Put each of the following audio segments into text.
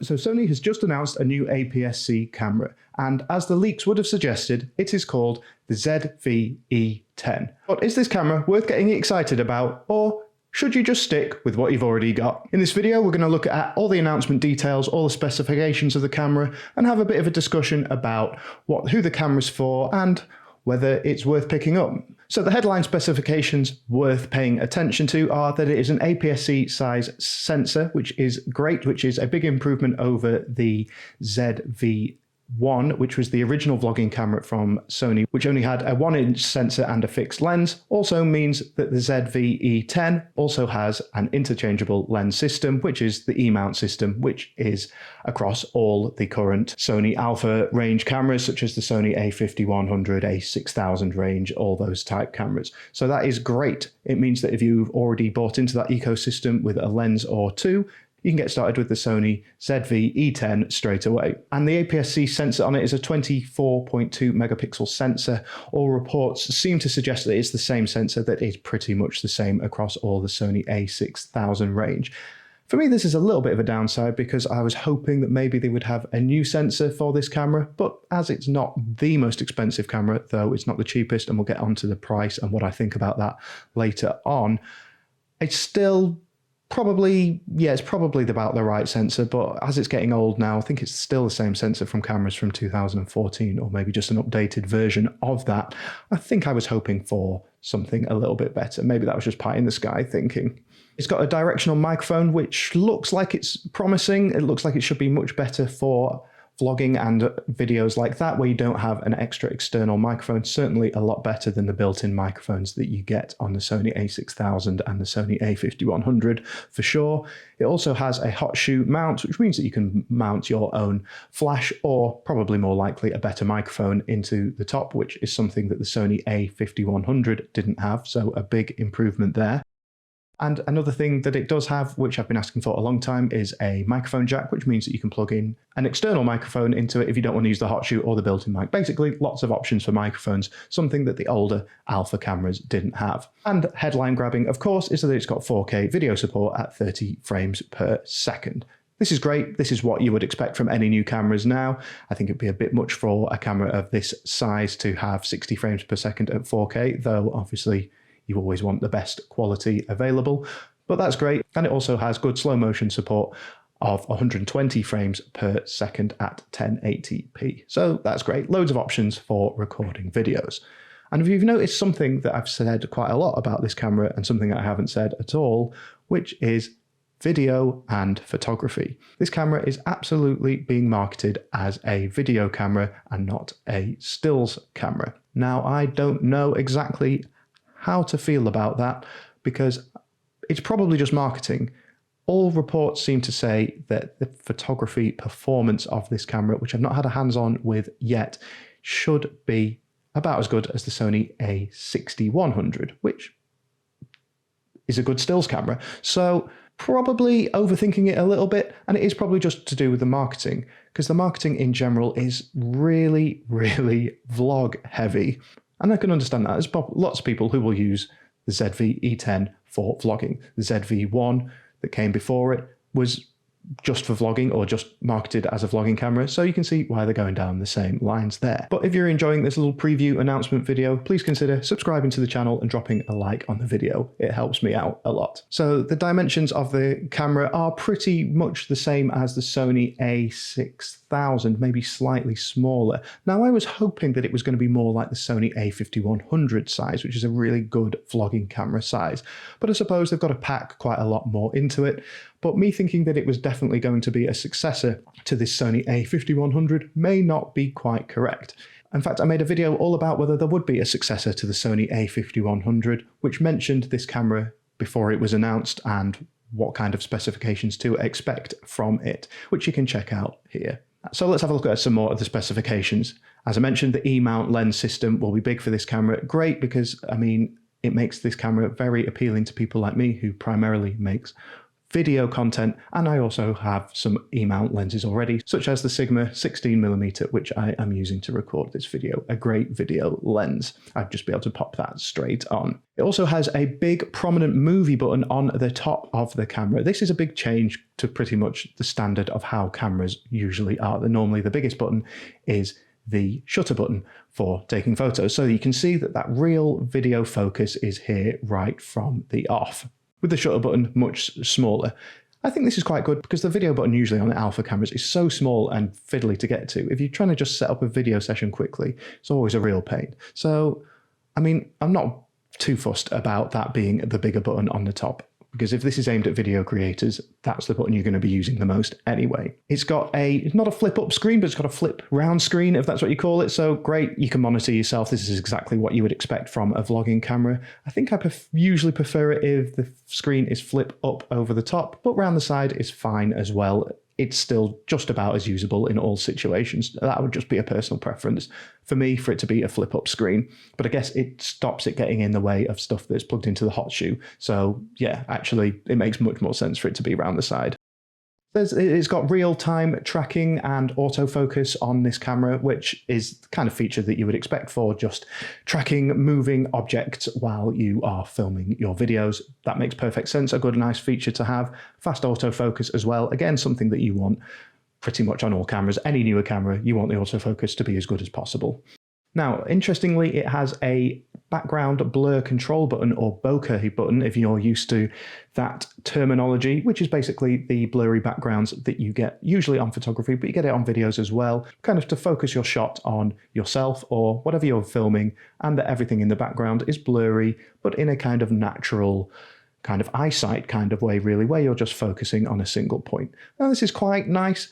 So Sony has just announced a new APS-C camera, and as the leaks would have suggested, it is called the ZV-E10. But is this camera worth getting excited about, or should you just stick with what you've already got? In this video, we're going to look at all the announcement details, all the specifications of the camera, and have a bit of a discussion about who the camera's for and whether it's worth picking up. So the headline specifications worth paying attention to are that it is an APS-C size sensor, which is great, which is a big improvement over the ZV-E10, which was the original vlogging camera from Sony, which only had a 1-inch sensor and a fixed lens. Also means that the ZV-E10 also has an interchangeable lens system, which is the E-mount system, which is across all the current Sony Alpha range cameras, such as the Sony A5100, A6000 range, all those type cameras. So that is great. It means that if you've already bought into that ecosystem with a lens or two, you can get started with the Sony ZV-E10 straight away. And the APS-C sensor on it is a 24.2 megapixel sensor. All reports seem to suggest that it's the same sensor that is pretty much the same across all the Sony A6000 range. For me, this is a little bit of a downside because I was hoping that maybe they would have a new sensor for this camera, but as it's not the most expensive camera, though it's not the cheapest, and we'll get onto the price and what I think about that later on, it's still it's probably about the right sensor, but as it's getting old now, I think it's still the same sensor from cameras from 2014, or maybe just an updated version of that. I think I was hoping for something a little bit better. Maybe that was just pie in the sky thinking. It's got a directional microphone, which looks like it's promising. It looks like it should be much better for vlogging and videos like that, where you don't have an extra external microphone. Certainly a lot better than the built-in microphones that you get on the Sony A6000 and the Sony A5100 for sure. It also has a hot shoe mount, which means that you can mount your own flash, or probably more likely a better microphone into the top, which is something that the Sony A5100 didn't have. So a big improvement there. And another thing that it does have, which I've been asking for a long time, is a microphone jack, which means that you can plug in an external microphone into it if you don't want to use the hot shoe or the built-in mic. Basically, lots of options for microphones, something that the older Alpha cameras didn't have. And headline grabbing, of course, is that it's got 4K video support at 30 frames per second. This is great. This is what you would expect from any new cameras now. I think it'd be a bit much for a camera of this size to have 60 frames per second at 4K, though obviously you always want the best quality available, but that's great. And it also has good slow motion support of 120 frames per second at 1080p. So that's great. Loads of options for recording videos. And if you've noticed something that I've said quite a lot about this camera and something that I haven't said at all, which is video and photography. This camera is absolutely being marketed as a video camera and not a stills camera. Now, I don't know exactly how to feel about that, because it's probably just marketing. All reports seem to say that the photography performance of this camera, which I've not had a hands-on with yet, should be about as good as the Sony A6100, which is a good stills camera. So probably overthinking it a little bit, and it is probably just to do with the marketing, because the marketing in general is really, really vlog heavy. And I can understand that. There's lots of people who will use the ZV-E10 for vlogging. The ZV-1 that came before it was just for vlogging, or just marketed as a vlogging camera, so you can see why they're going down the same lines there. But if you're enjoying this little preview announcement video, please consider subscribing to the channel and dropping a like on the video. It helps me out a lot. So the dimensions of the camera are pretty much the same as the Sony A6000, maybe slightly smaller. Now, I was hoping that it was going to be more like the Sony A5100 size, which is a really good vlogging camera size, but I suppose they've got to pack quite a lot more into it. But me thinking that it was definitely going to be a successor to this Sony A5100 may not be quite correct. In fact, I made a video all about whether there would be a successor to the Sony A5100, which mentioned this camera before it was announced and what kind of specifications to expect from it, which you can check out here. So let's have a look at some more of the specifications. As I mentioned, the E-mount lens system will be big for this camera. Great, because I mean, it makes this camera very appealing to people like me who primarily makes video content, and I also have some E-mount lenses already, such as the Sigma 16mm, which I am using to record this video, a great video lens. I'd just be able to pop that straight on. It also has a big prominent movie button on the top of the camera. This is a big change to pretty much the standard of how cameras usually are. Normally the biggest button is the shutter button for taking photos. So you can see that that real video focus is here right from the off, with the shutter button much smaller. I think this is quite good because the video button usually on the alpha cameras is so small and fiddly to get to. If you're trying to just set up a video session quickly, it's always a real pain. So, I mean, I'm not too fussed about that being the bigger button on the top, because if this is aimed at video creators, that's the button you're going to be using the most anyway. It's got it's not a flip up screen, but it's got a flip round screen, if that's what you call it. So great, you can monitor yourself. This is exactly what you would expect from a vlogging camera. I think I usually prefer it if the screen is flip up over the top, but round the side is fine as well. It's still just about as usable in all situations. That would just be a personal preference for me, for it to be a flip-up screen. But I guess it stops it getting in the way of stuff that's plugged into the hot shoe. So yeah, actually, it makes much more sense for it to be around the side. It's got real-time tracking and autofocus on this camera, which is the kind of feature that you would expect for just tracking moving objects while you are filming your videos. That makes perfect sense. A good, nice feature to have. Fast autofocus as well. Again, something that you want pretty much on all cameras. Any newer camera, you want the autofocus to be as good as possible. Now, interestingly, it has a background blur control button, or bokeh button, if you're used to that terminology, which is basically the blurry backgrounds that you get usually on photography, but you get it on videos as well, kind of to focus your shot on yourself or whatever you're filming, and that everything in the background is blurry, but in a kind of natural kind of eyesight kind of way, really, where you're just focusing on a single point. Now, this is quite nice.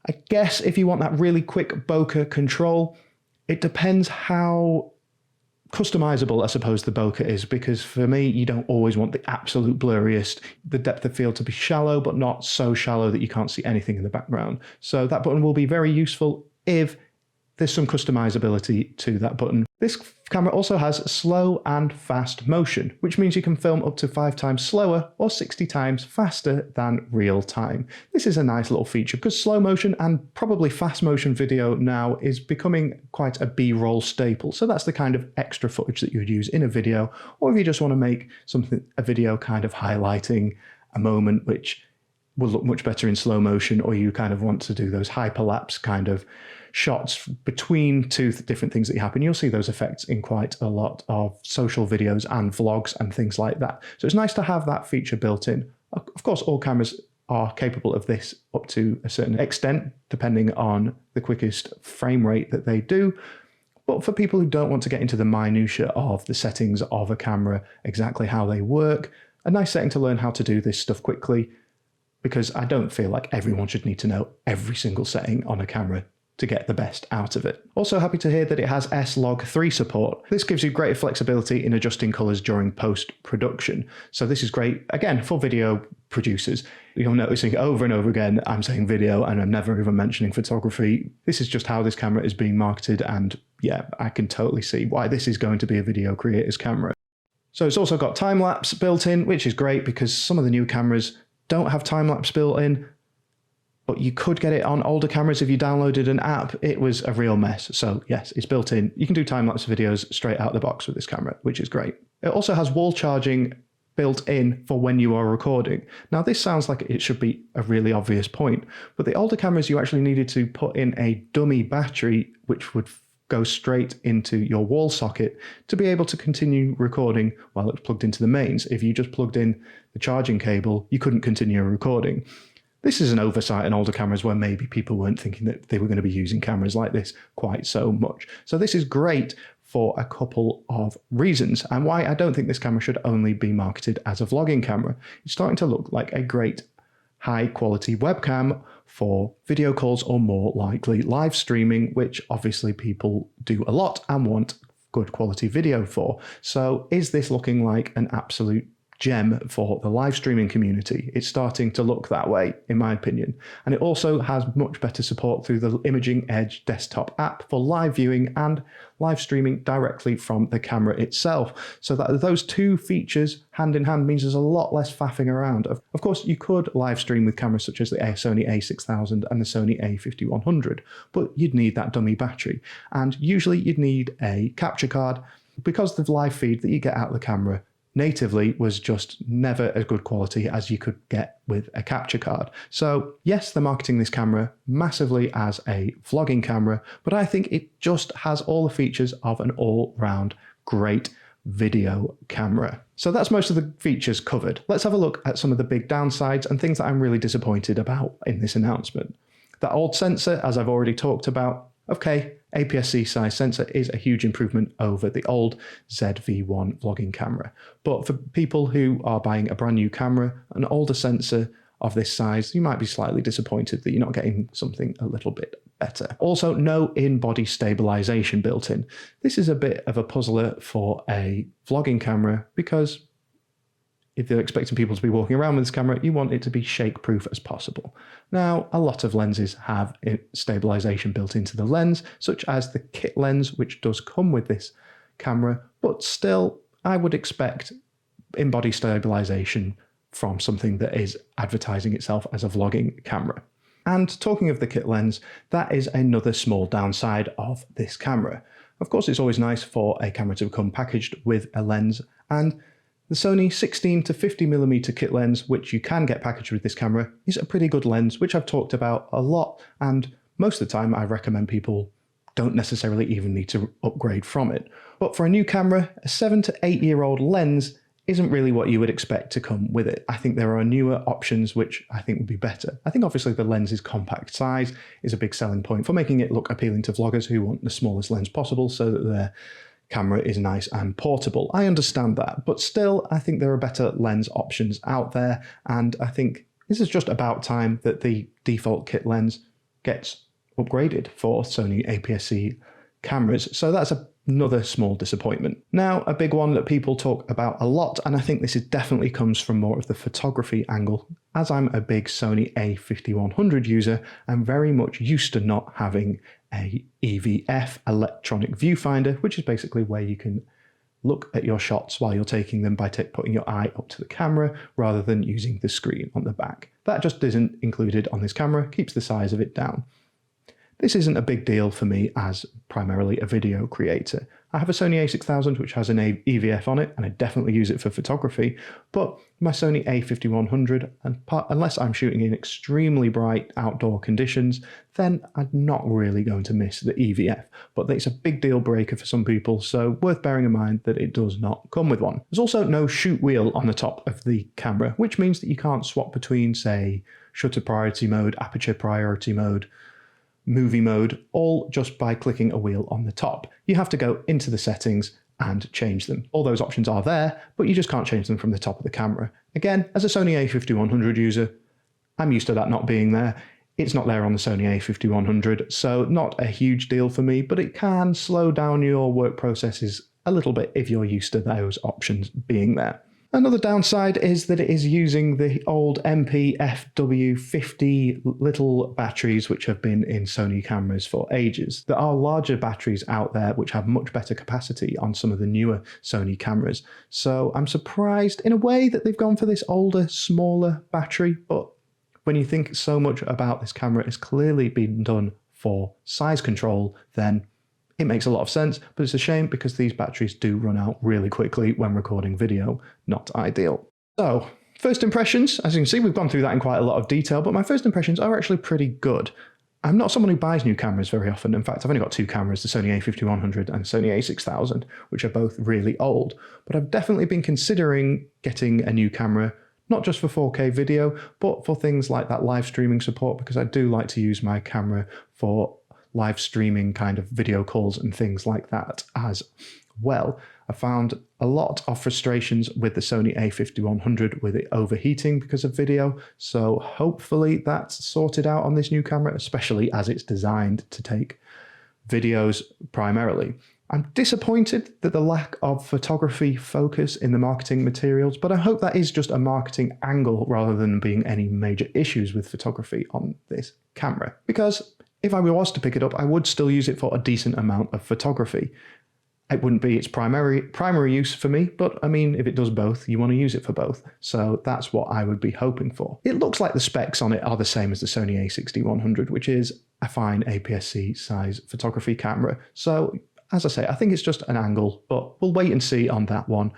I guess if you want that really quick bokeh control, it depends how customizable, I suppose, the bokeh is, because for me, you don't always want the absolute blurriest, the depth of field to be shallow, but not so shallow that you can't see anything in the background. So that button will be very useful if there's some customizability to that button. This camera also has slow and fast motion, which means you can film up to 5 times slower or 60 times faster than real time. This is a nice little feature because slow motion and probably fast motion video now is becoming quite a B-roll staple. So that's the kind of extra footage that you would use in a video, or if you just want to make a video kind of highlighting a moment which will look much better in slow motion, or you kind of want to do those hyperlapse kind of shots between two different things that happen. You'll see those effects in quite a lot of social videos and vlogs and things like that. So it's nice to have that feature built in. Of course, all cameras are capable of this up to a certain extent, depending on the quickest frame rate that they do. But for people who don't want to get into the minutiae of the settings of a camera, exactly how they work, a nice setting to learn how to do this stuff quickly, because I don't feel like everyone should need to know every single setting on a camera to get the best out of it. Also happy to hear that it has S-Log3 support. This gives you greater flexibility in adjusting colors during post-production. So this is great, again, for video producers. You're noticing over and over again, I'm saying video and I'm never even mentioning photography. This is just how this camera is being marketed, and yeah, I can totally see why this is going to be a video creator's camera. So it's also got time-lapse built in, which is great because some of the new cameras don't have time-lapse built in, but you could get it on older cameras if you downloaded an app. It was a real mess. So yes, it's built in. You can do time-lapse videos straight out the box with this camera, which is great. It also has wall charging built in for when you are recording. Now this sounds like it should be a really obvious point, but the older cameras you actually needed to put in a dummy battery, which would go straight into your wall socket to be able to continue recording while it's plugged into the mains. If you just plugged in the charging cable, you couldn't continue recording. This is an oversight in older cameras where maybe people weren't thinking that they were going to be using cameras like this quite so much. So this is great for a couple of reasons, and why I don't think this camera should only be marketed as a vlogging camera. It's starting to look like a great high quality webcam for video calls, or more likely live streaming, which obviously people do a lot and want good quality video for. So is this looking like an absolute gem for the live streaming community. It's starting to look that way, in my opinion. And it also has much better support through the Imaging Edge desktop app for live viewing and live streaming directly from the camera itself. So that those two features hand in hand means there's a lot less faffing around. Of course, you could live stream with cameras such as the Sony a6000 and the Sony a5100, but you'd need that dummy battery. And usually you'd need a capture card because the live feed that you get out of the camera natively was just never as good quality as you could get with a capture card. So yes, they're marketing this camera massively as a vlogging camera, but I think it just has all the features of an all-round great video camera. So that's most of the features covered. Let's have a look at some of the big downsides and things that I'm really disappointed about in this announcement. The old sensor, as I've already talked about, okay, APS-C size sensor is a huge improvement over the old ZV-E10 vlogging camera. But for people who are buying a brand new camera, an older sensor of this size, you might be slightly disappointed that you're not getting something a little bit better. Also, no in-body stabilization built in. This is a bit of a puzzler for a vlogging camera because if they're expecting people to be walking around with this camera, you want it to be shake-proof as possible. Now, a lot of lenses have stabilization built into the lens, such as the kit lens, which does come with this camera, but still, I would expect in-body stabilization from something that is advertising itself as a vlogging camera. And talking of the kit lens, that is another small downside of this camera. Of course, it's always nice for a camera to come packaged with a lens, and the Sony 16 to 50mm kit lens, which you can get packaged with this camera, is a pretty good lens, which I've talked about a lot, and most of the time I recommend people don't necessarily even need to upgrade from it. But for a new camera, a 7 to 8 year old lens isn't really what you would expect to come with it. I think there are newer options which I think would be better. I think obviously the lens's compact size is a big selling point for making it look appealing to vloggers who want the smallest lens possible so that their camera is nice and portable. I understand that, but still I think there are better lens options out there, and I think this is just about time that the default kit lens gets upgraded for Sony APS-C cameras. So that's another small disappointment. Now, a big one that people talk about a lot, and I think this definitely comes from more of the photography angle. As I'm a big Sony a5100 user, I'm very much used to not having a EVF electronic viewfinder, which is basically where you can look at your shots while you're taking them by putting your eye up to the camera rather than using the screen on the back. That just isn't included on this camera, keeps the size of it down. This isn't a big deal for me as primarily a video creator. I have a Sony a6000 which has an EVF on it, and I definitely use it for photography, but my Sony a5100, unless I'm shooting in extremely bright outdoor conditions, then I'm not really going to miss the EVF. But it's a big deal breaker for some people, so worth bearing in mind that it does not come with one. There's also no shoot wheel on the top of the camera, which means that you can't swap between, say, shutter priority mode, aperture priority mode, movie mode, all just by clicking a wheel on the top. You have to go into the settings and change them. All those options are there, but you just can't change them from the top of the camera. Again, as a Sony a5100 user, I'm used to that not being there. It's not there on the Sony a5100, so not a huge deal for me, but it can slow down your work processes a little bit if you're used to those options being there. Another downside is that it is using the old MP-FW50 little batteries which have been in Sony cameras for ages. There are larger batteries out there which have much better capacity on some of the newer Sony cameras. So I'm surprised in a way that they've gone for this older, smaller battery, but when you think so much about this camera is clearly being done for size control, then it makes a lot of sense, but it's a shame because these batteries do run out really quickly when recording video. Not ideal. So, first impressions, as you can see, we've gone through that in quite a lot of detail, but my first impressions are actually pretty good. I'm not someone who buys new cameras very often. In fact, I've only got two cameras, the Sony a5100 and Sony a6000, which are both really old. But I've definitely been considering getting a new camera, not just for 4K video, but for things like that live streaming support, because I do like to use my camera for live streaming kind of video calls and things like that as well. I found a lot of frustrations with the Sony a5100 with it overheating because of video, so hopefully that's sorted out on this new camera, especially as it's designed to take videos primarily. I'm disappointed that the lack of photography focus in the marketing materials, but I hope that is just a marketing angle rather than being any major issues with photography on this camera. Because if I was to pick it up, I would still use it for a decent amount of photography. It wouldn't be its primary use for me, but I mean, if it does both, you want to use it for both. So that's what I would be hoping for. It looks like the specs on it are the same as the Sony a6100, which is a fine APS-C size photography camera. So as I say, I think it's just an angle, but we'll wait and see on that one.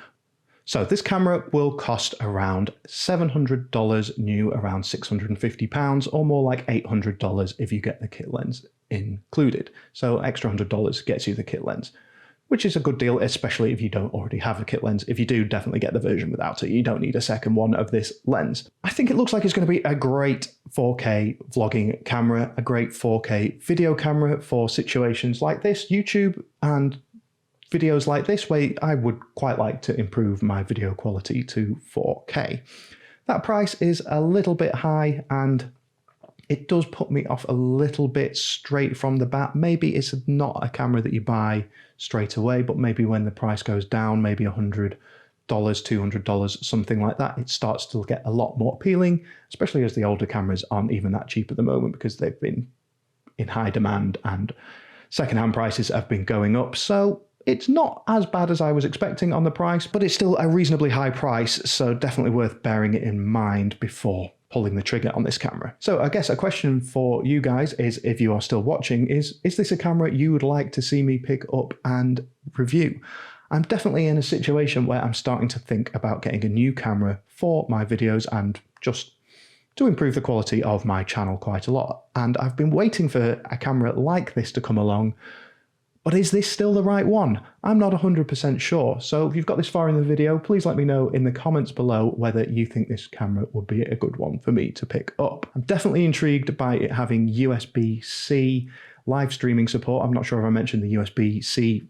So this camera will cost around $700 new, around £650, or more like $800 if you get the kit lens included. So extra $100 gets you the kit lens, which is a good deal, especially if you don't already have a kit lens. If you do, definitely get the version without it. You don't need a second one of this lens. I think it looks like it's going to be a great 4K vlogging camera, a great 4K video camera for situations like this, YouTube and videos like this, where I would quite like to improve my video quality to 4K. That price is a little bit high, and it does put me off a little bit straight from the bat. Maybe it's not a camera that you buy straight away, but maybe when the price goes down, maybe $100, $200, something like that, it starts to get a lot more appealing, especially as the older cameras aren't even that cheap at the moment because they've been in high demand and secondhand prices have been going up. So it's not as bad as I was expecting on the price, but it's still a reasonably high price, so definitely worth bearing it in mind before pulling the trigger on this camera. So I guess a question for you guys is, if you are still watching, is this a camera you would like to see me pick up and review? I'm definitely in a situation where I'm starting to think about getting a new camera for my videos and just to improve the quality of my channel quite a lot. And I've been waiting for a camera like this to come along. But is this still the right one? I'm not 100% sure. So if you've got this far in the video, please let me know in the comments below whether you think this camera would be a good one for me to pick up. I'm definitely intrigued by it having USB-C live streaming support. I'm not sure if I mentioned the USB-C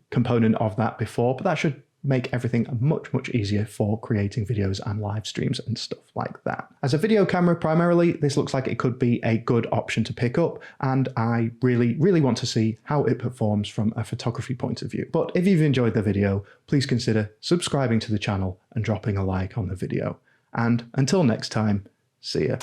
component of that before, but that should make everything much, much easier for creating videos and live streams and stuff like that. As a video camera primarily, this looks like it could be a good option to pick up, and I really, really want to see how it performs from a photography point of view. But if you've enjoyed the video, please consider subscribing to the channel and dropping a like on the video. And until next time, see ya.